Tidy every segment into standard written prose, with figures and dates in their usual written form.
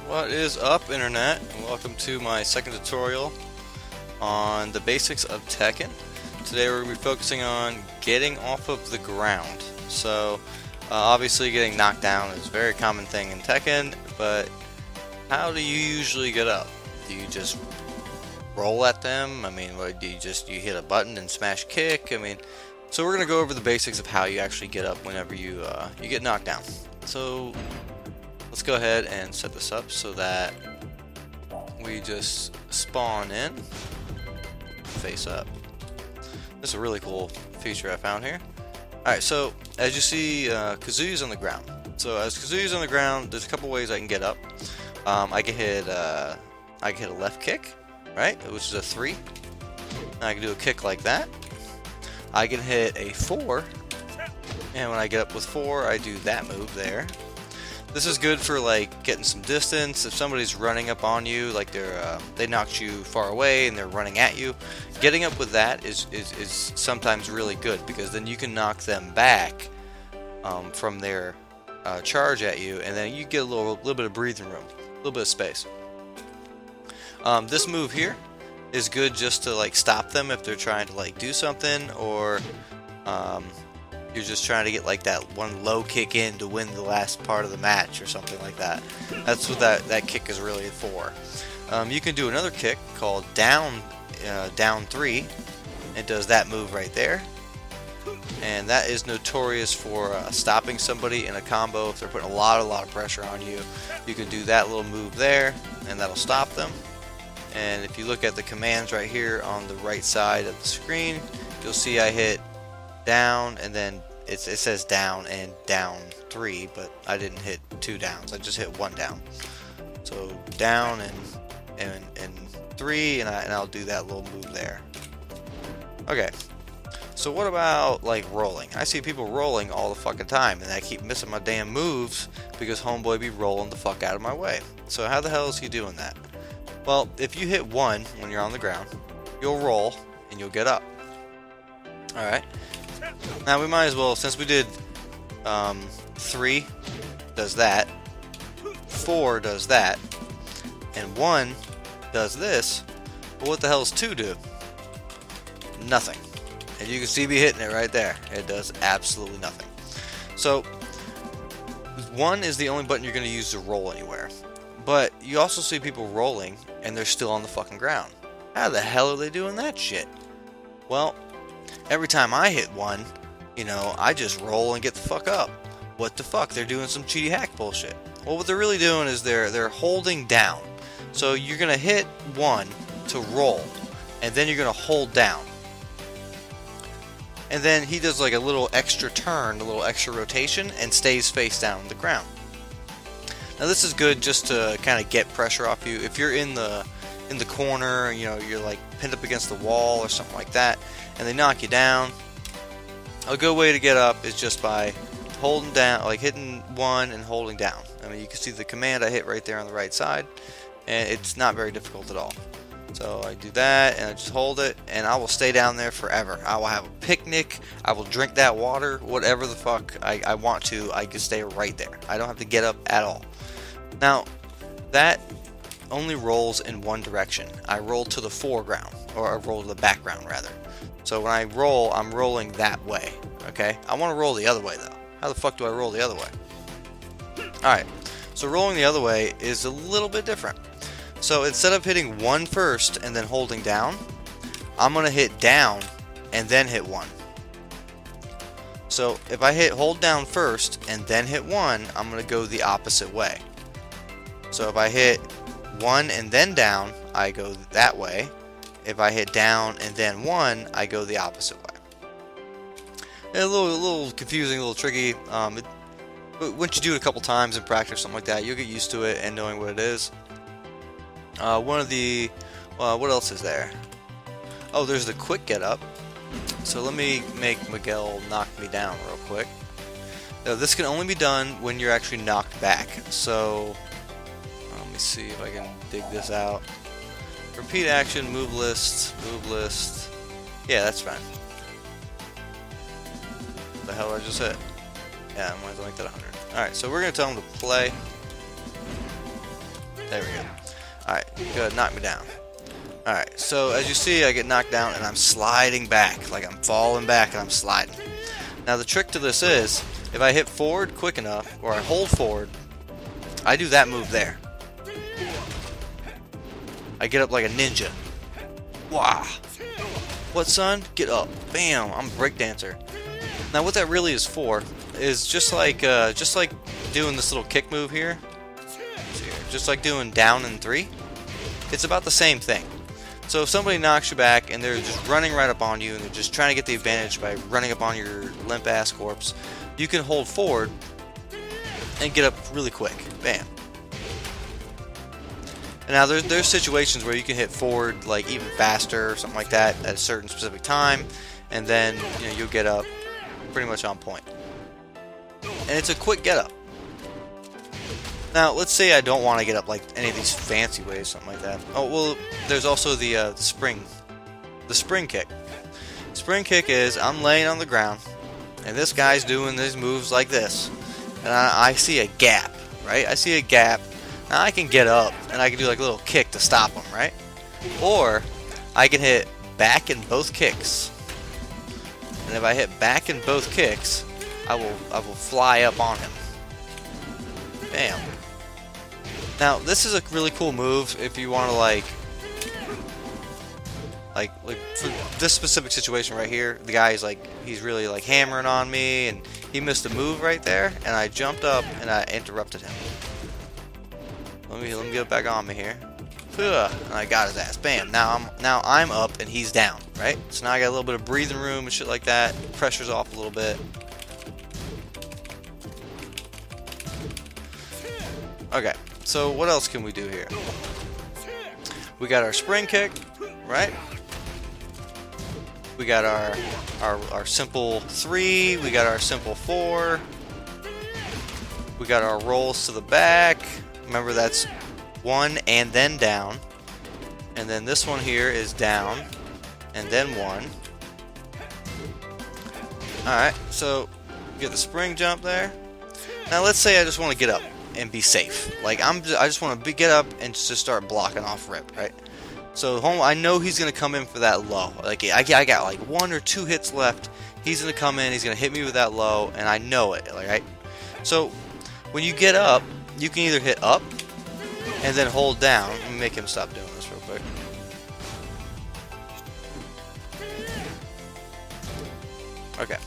What is up, Internet? And welcome to my second tutorial on the basics of Tekken. Today we're going to be focusing on getting off of the ground. So, obviously getting knocked down is a very common thing in Tekken, but how do you usually get up? Do you just roll at them? I mean, what, do you hit a button and smash kick? I mean, so we're going to go over the basics of how you actually get up whenever you get knocked down. So let's go ahead and set this up so that we just spawn in, face up. This is a really cool feature I found here. Alright, so as you see, Kazooie's on the ground. So as Kazooie's on the ground, there's a couple ways I can get up. I can hit a left kick, right, which is a 3. I can do a kick like that. I can hit a 4, and when I get up with 4, I do that move there. This is good for like getting some distance. If somebody's running up on you, like they knocked you far away and they're running at you, getting up with that is sometimes really good, because then you can knock them back from their charge at you, and then you get a little bit of breathing room, a little bit of space. This move here is good just to like stop them if they're trying to like do something, or you're just trying to get like that one low kick in to win the last part of the match or something like that. That's what that kick is really for. You can do another kick called down 3. It does that move right there, and that is notorious for stopping somebody in a combo if they're putting a lot of pressure on you. You can do that little move there, and that'll stop them. And if you look at the commands right here on the right side of the screen, you'll see I hit down, and then it says down and down 3, but I didn't hit 2 downs. I just hit 1 down. So down and 3, and I'll do that little move there. Okay. So what about like rolling? I see people rolling all the fucking time, and I keep missing my damn moves because homeboy be rolling the fuck out of my way. So how the hell is he doing that? Well, if you hit 1 when you're on the ground, you'll roll and you'll get up. Alright. Now we might as well, since we did 3 does that, 4 does that, and 1 does this, but what the hell does 2 do? Nothing. And you can see me hitting it right there. It does absolutely nothing. So 1 is the only button you're going to use to roll anywhere. But you also see people rolling and they're still on the fucking ground. How the hell are they doing that shit? Well, every time I hit 1, you know, I just roll and get the fuck up. What the fuck? They're doing some cheaty hack bullshit. Well, what they're really doing is they're holding down. So you're gonna hit 1 to roll, and then you're gonna hold down. And then he does like a little extra turn, a little extra rotation, and stays face down on the ground. Now this is good just to kind of get pressure off you. If you're in the corner, you know, you're like pinned up against the wall or something like that, and they knock you down, a good way to get up is just by holding down, like hitting 1 and holding down. I mean, you can see the command I hit right there on the right side, and it's not very difficult at all. So I do that, and I just hold it, and I will stay down there forever. I will have a picnic, I will drink that water, whatever the fuck I want to, I can stay right there. I don't have to get up at all. Now, that only rolls in one direction. I roll to the foreground, or I roll to the background rather. So when I roll, I'm rolling that way, okay? I want to roll the other way though. How the fuck do I roll the other way? Alright, so rolling the other way is a little bit different. So instead of hitting 1 first and then holding down, I'm going to hit down and then hit 1. So if I hold down first and then hit 1, I'm going to go the opposite way. So if I hit 1 and then down, I go that way. If I hit down and then 1, I go the opposite way. A little confusing, a little tricky. But once you do it a couple times and practice something like that, you'll get used to it and knowing what it is. What else is there? Oh, there's the quick get up. So let me make Miguel knock me down real quick. Now, this can only be done when you're actually knocked back. So let me see if I can dig this out. Repeat action, move list. Yeah, that's fine. What the hell did I just hit? Yeah, I might as well make that 100. Alright, so we're going to tell him to play. There we go. Alright, good, knock me down. Alright, so as you see, I get knocked down and I'm sliding back. Like I'm falling back and I'm sliding. Now the trick to this is, if I hit forward quick enough, or I hold forward, I do that move there. I get up like a ninja. Wow. What, son? Get up. Bam, I'm a breakdancer. Now what that really is for is just like doing this little kick move here. Just like doing down in 3. It's about the same thing. So if somebody knocks you back and they're just running right up on you and they're just trying to get the advantage by running up on your limp ass corpse, you can hold forward and get up really quick. Bam. And now there's situations where you can hit forward like even faster or something like that at a certain specific time, and then you'll get up pretty much on point. And it's a quick get up. Now, let's say I don't want to get up like any of these fancy ways, something like that. Oh, well, there's also the spring kick. Spring kick is, I'm laying on the ground, and this guy's doing these moves like this. And I see a gap, right? I see a gap. Now I can get up, and I can do like a little kick to stop him, right? Or, I can hit back in both kicks. And if I hit back in both kicks, I will fly up on him. Bam. Now this is a really cool move if you want to like for this specific situation right here. The guy is like, he's really like hammering on me, and he missed a move right there, and I jumped up and I interrupted him. Let me get it back on me here. And I got his ass. Bam. Now I'm up and he's down. Right. So now I got a little bit of breathing room and shit like that. Pressure's off a little bit. Okay, so what else can we do here? We got our spring kick, right? We got our simple 3, we got our simple 4, we got our rolls to the back. Remember, that's 1 and then down. And then this one here is down and then 1. Alright, so get the spring jump there. Now let's say I just want to get up and be safe. Like I just want to get up and just start blocking off rip, right? So I know he's gonna come in for that low. Like I got like 1 or 2 hits left. He's gonna come in. He's gonna hit me with that low, and I know it. Right? So when you get up, you can either hit up and then hold down. Let me make him stop doing this real quick. Okay.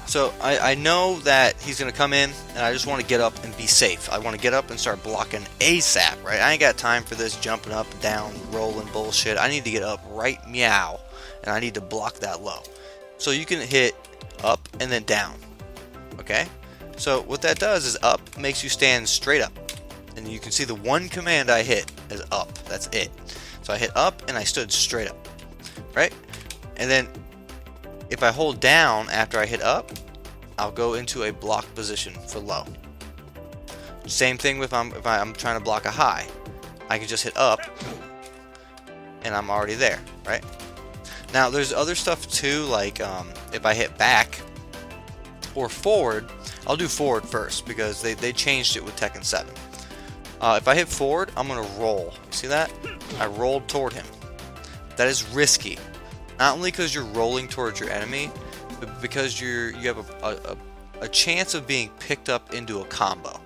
So I know that he's going to come in, and I just want to get up and be safe. I want to get up and start blocking ASAP, right? I ain't got time for this jumping up, down, rolling bullshit. I need to get up right meow, and I need to block that low. So you can hit up and then down, okay? So what that does is up makes you stand straight up. And you can see the one command I hit is up. That's it. So I hit up, and I stood straight up, right? And then if I hold down after I hit up, I'll go into a block position for low. Same thing if I'm trying to block a high. I can just hit up, and I'm already there, right? Now there's other stuff too, like if I hit back or forward, I'll do forward first because they changed it with Tekken 7. If I hit forward, I'm gonna roll. See that? I rolled toward him. That is risky. Not only because you're rolling towards your enemy, but because you have a chance of being picked up into a combo.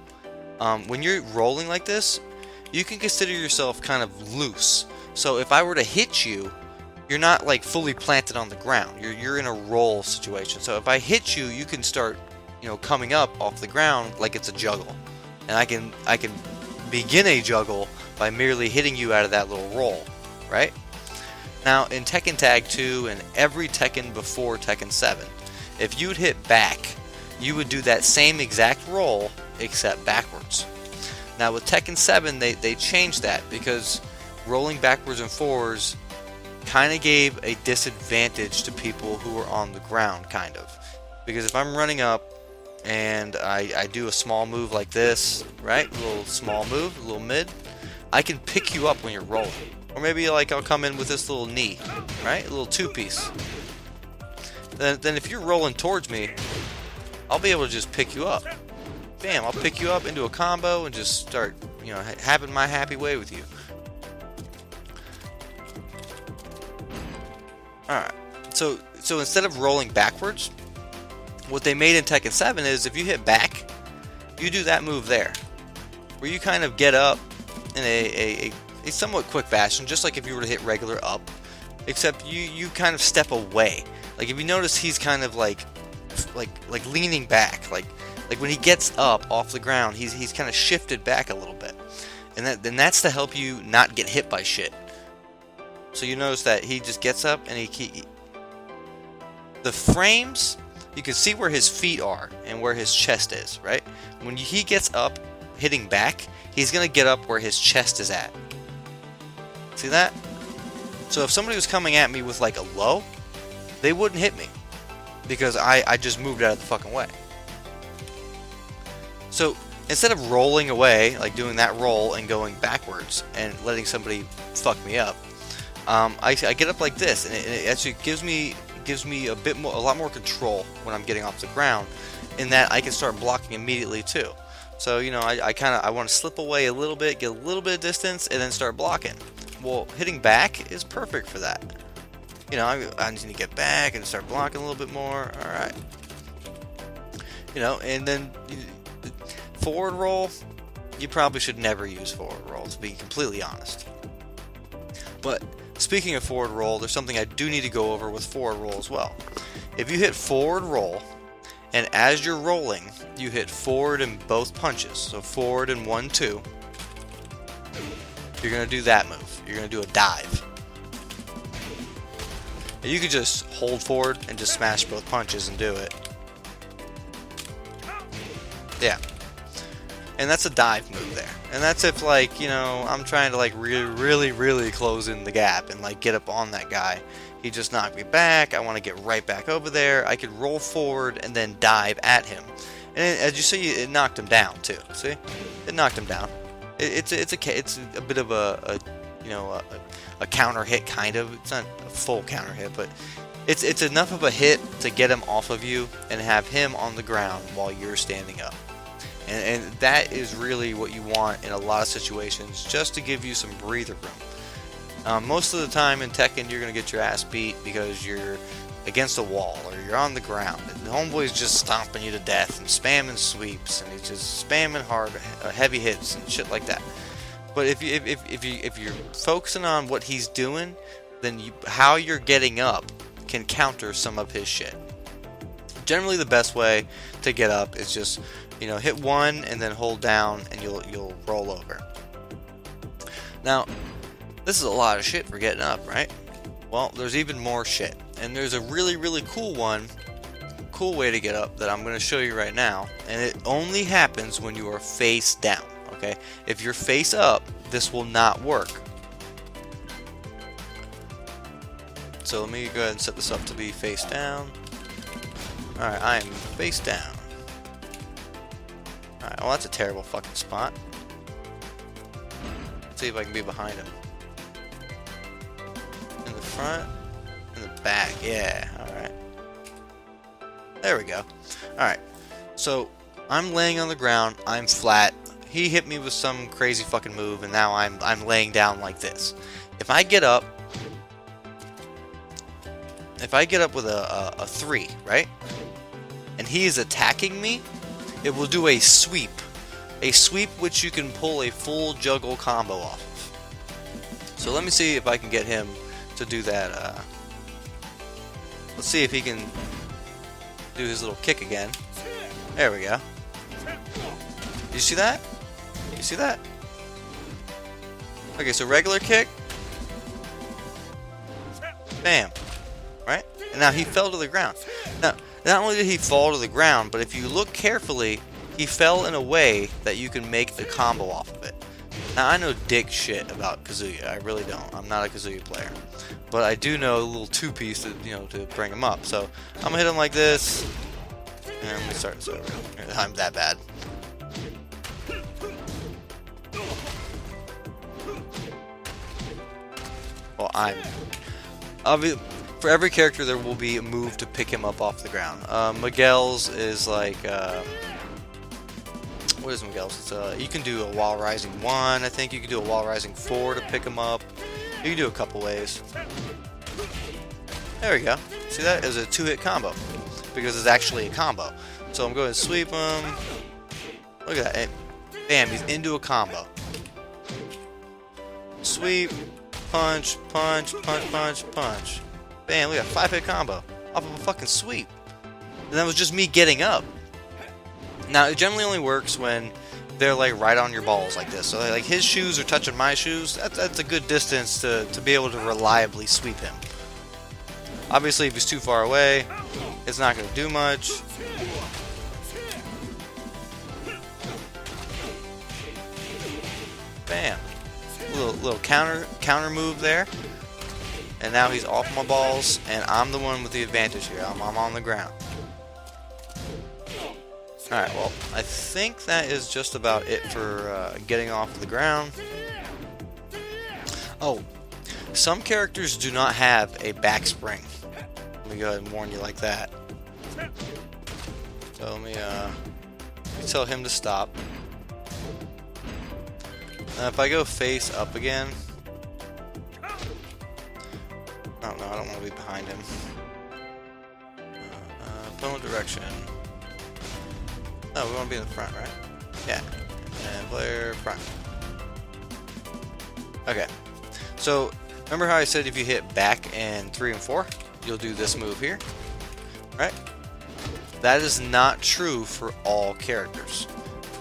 When you're rolling like this, you can consider yourself kind of loose. So if I were to hit you, you're not like fully planted on the ground. You're in a roll situation. So if I hit you, you can start, coming up off the ground like it's a juggle, and I can begin a juggle by merely hitting you out of that little roll, right? Now, in Tekken Tag 2 and every Tekken before Tekken 7, if you'd hit back, you would do that same exact roll, except backwards. Now, with Tekken 7, they changed that because rolling backwards and forwards kind of gave a disadvantage to people who were on the ground, kind of. Because if I'm running up and I do a small move like this, right? A little small move, a little mid, I can pick you up when you're rolling. Or maybe like I'll come in with this little knee, right? A little 2-piece. Then if you're rolling towards me, I'll be able to just pick you up. Bam, I'll pick you up into a combo and just start, you know, having my happy way with you. Alright, so instead of rolling backwards, what they made in Tekken 7 is if you hit back, you do that move there, where you kind of get up in a somewhat quick fashion, just like if you were to hit regular up, except you kind of step away. Like if you notice, he's kind of like leaning back, like when he gets up off the ground, he's kind of shifted back a little bit, and that's to help you not get hit by shit. So you notice that he just gets up and the frames, you can see where his feet are and where his chest is, right? When he gets up hitting back, he's gonna get up where his chest is at. See that? So if somebody was coming at me with like a low, they wouldn't hit me because I just moved out of the fucking way. So instead of rolling away, like doing that roll and going backwards and letting somebody fuck me up, I get up like this, and it actually gives me a lot more control when I'm getting off the ground, in that I can start blocking immediately too. So you know, I want to slip away a little bit, get a little bit of distance, and then start blocking. Well, hitting back is perfect for that. You know, I just need to get back and start blocking a little bit more. All right. You know, and then forward roll, you probably should never use forward roll, to be completely honest. But speaking of forward roll, there's something I do need to go over with forward roll as well. If you hit forward roll, and as you're rolling, you hit forward in both punches, so forward in 1, 2, you're going to do that move. You're going to do a dive. And you could just hold forward and just smash both punches and do it. Yeah. And that's a dive move there. And that's if, like, you know, I'm trying to, like, really close in the gap and, like, get up on that guy. He just knocked me back. I want to get right back over there. I could roll forward and then dive at him. And as you see, it knocked him down, too. See? It knocked him down. It's a bit of a you know, a counter hit, kind of. It's not a full counter hit, but it's enough of a hit to get him off of you and have him on the ground while you're standing up. And that is really what you want in a lot of situations, just to give you some breather room. Most of the time in Tekken, you're going to get your ass beat because you're against a wall or you're on the ground. And the homeboy's just stomping you to death and spamming sweeps, and he's just spamming hard, heavy hits and shit like that. But if you're focusing on what he's doing, then how you're getting up can counter some of his shit. Generally, the best way to get up is just, you know, hit 1 and then hold down, and you'll roll over. Now, this is a lot of shit for getting up, right? Well, there's even more shit, and there's a really cool way to get up that I'm going to show you right now, and it only happens when you are face down. Okay, if you're face up, this will not work. So let me go ahead and set this up to be face down. Alright, I am face down. Alright, well, that's a terrible fucking spot. Let's see if I can be behind him. In the front, in the back, yeah, alright. There we go. Alright, so I'm laying on the ground, I'm flat. He hit me with some crazy fucking move, and now I'm laying down like this. If I get up with a 3, right? And he is attacking me, it will do a sweep. A sweep which you can pull a full juggle combo off of. So let me see if I can get him to do that. Let's see if he can do his little kick again. There we go. You see that? You see that? Okay, so regular kick. Bam. Right? And now he fell to the ground. Now, not only did he fall to the ground, but if you look carefully, he fell in a way that you can make the combo off of it. Now, I know dick shit about Kazuya. I really don't. I'm not a Kazuya player. But I do know a little two-piece to, you know, to bring him up. So, I'm going to hit him like this. And let me start this over. I'm that bad. Well, I'm... For every character, there will be a move to pick him up off the ground. Miguel's is like, what is Miguel's? It's, you can do a wall rising 1, I think. You can do a wall rising 4 to pick him up. You can do a couple ways. There we go. See that? It was a 2-hit combo. Because it's actually a combo. So I'm going to sweep him. Look at that. And bam, he's into a combo. Sweep, punch, punch, punch, punch, punch. Bam, look at that 5-hit combo. Off of a fucking sweep. And that was just me getting up. Now, it generally only works when they're like right on your balls like this. So like his shoes are touching my shoes. That's a good distance to be able to reliably sweep him. Obviously, if he's too far away, it's not going to do much. Bam. Little counter move there. And now he's off my balls, and I'm the one with the advantage here. I'm on the ground. Alright, well, I think that is just about it for getting off the ground. Oh, some characters do not have a back spring. Let me go ahead and warn you like that. So let me tell him to stop. Now if I go face up again... Oh no, I don't want to be behind him. Opponent direction. No, we want to be in the front, right? Yeah. And player front. Okay. So, remember how I said if you hit back and 3 and 4, you'll do this move here? Right? That is not true for all characters.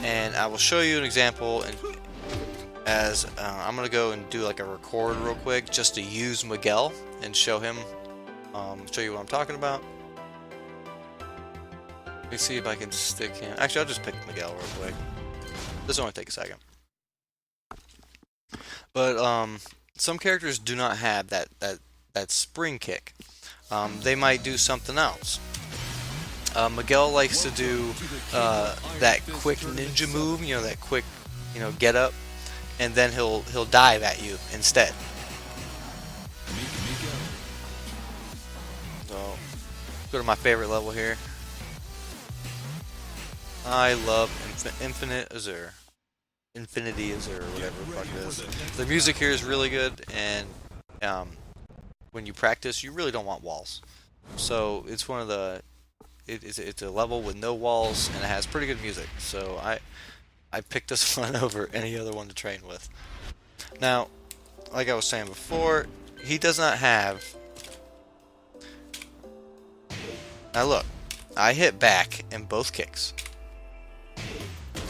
And I will show you an example as I'm going to go and do like a record real quick just to use Miguel and show him, show you what I'm talking about. Let me see if I can stick him. Actually, I'll just pick Miguel real quick. This will only take a second. But some characters do not have that spring kick. They might do something else. Miguel likes to do that quick ninja move, you know, that quick, you know, get up, and then he'll dive at you instead. So go to my favorite level here. I love Infinity Azure, or whatever the fuck it is. The music here is really good, and when you practice, you really don't want walls. So it's one of the, it's a level with no walls, and it has pretty good music. So I picked this one over any other one to train with. Now, like I was saying before, he does not have. Now look, I hit back in both kicks.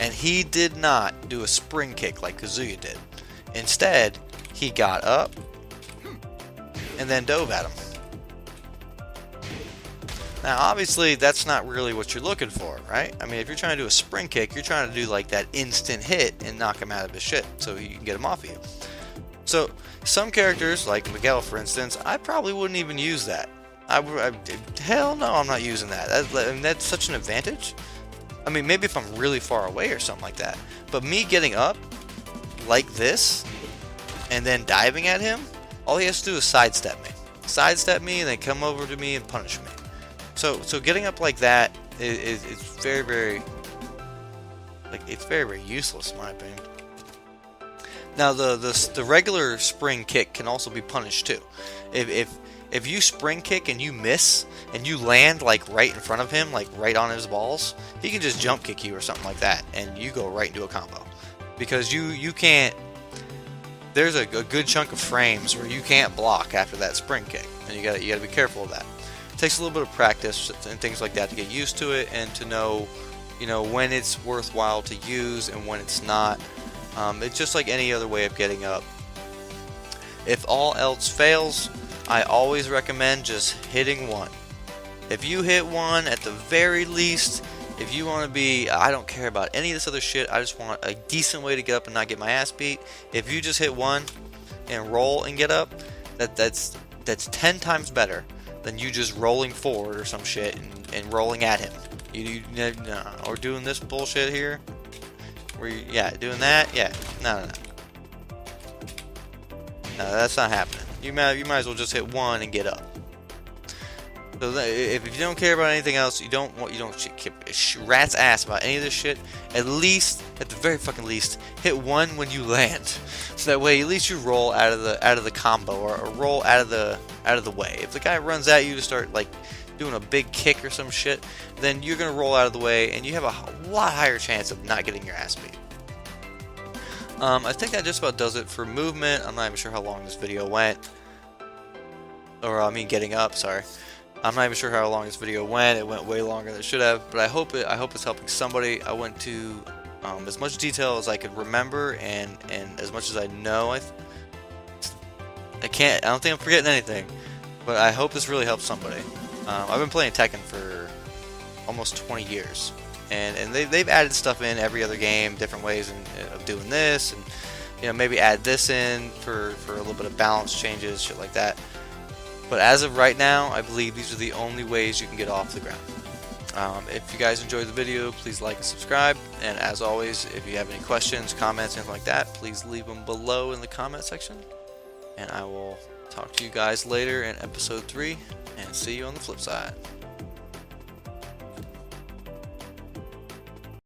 And he did not do a spring kick like Kazuya did. Instead, he got up and then dove at him. Now, obviously, that's not really what you're looking for, right? I mean, if you're trying to do a spring kick, you're trying to do like that instant hit and knock him out of his shit so you can get him off of you. So, some characters, like Miguel, for instance, I probably wouldn't even use that. Hell no, I'm not using that. That's such an advantage. I mean, maybe if I'm really far away or something like that. But me getting up like this and then diving at him, all he has to do is sidestep me. Sidestep me and then come over to me and punish me. So getting up like that is very, very, like, it's very, very useless in my opinion. Now the regular spring kick can also be punished too. If you spring kick and you miss and you land like right in front of him, like right on his balls, he can just jump kick you or something like that, and you go right into a combo. Because you can't. There's a good chunk of frames where you can't block after that spring kick, and you gotta be careful of that. It takes a little bit of practice and things like that to get used to it and to know, you know, when it's worthwhile to use and when it's not. It's just like any other way of getting up. If all else fails, I always recommend just hitting one. If you hit one, at the very least, if you want to be, I don't care about any of this other shit, I just want a decent way to get up and not get my ass beat. If you just hit one and roll and get up, that's 10 times better than you just rolling forward or some shit and rolling at him. Or doing this bullshit here. Where doing that, no, that's not happening. You might as well just hit one and get up. So if you don't care about anything else, you don't rat's ass about any of this shit. At least, at the very fucking least, hit 1 when you land. So that way, at least you roll out of the combo or roll out of the way. If the guy runs at you to start like doing a big kick or some shit, then you're gonna roll out of the way, and you have a lot higher chance of not getting your ass beat. I think that just about does it for movement. I'm not even sure how long this video went. Or, I mean, getting up, sorry. I'm not even sure how long this video went. It went way longer than it should have, but I hope it's helping somebody. I went to as much detail as I could remember, and as much as I know. I don't think I'm forgetting anything, but I hope this really helps somebody. I've been playing Tekken for almost 20 years, and they've added stuff in every other game, different ways of doing this, and you know, maybe add this in for a little bit of balance changes, shit like that. But as of right now, I believe these are the only ways you can get off the ground. If you guys enjoyed the video, please like and subscribe. And as always, if you have any questions, comments, anything like that, please leave them below in the comment section. And I will talk to you guys later in episode 3, and see you on the flip side.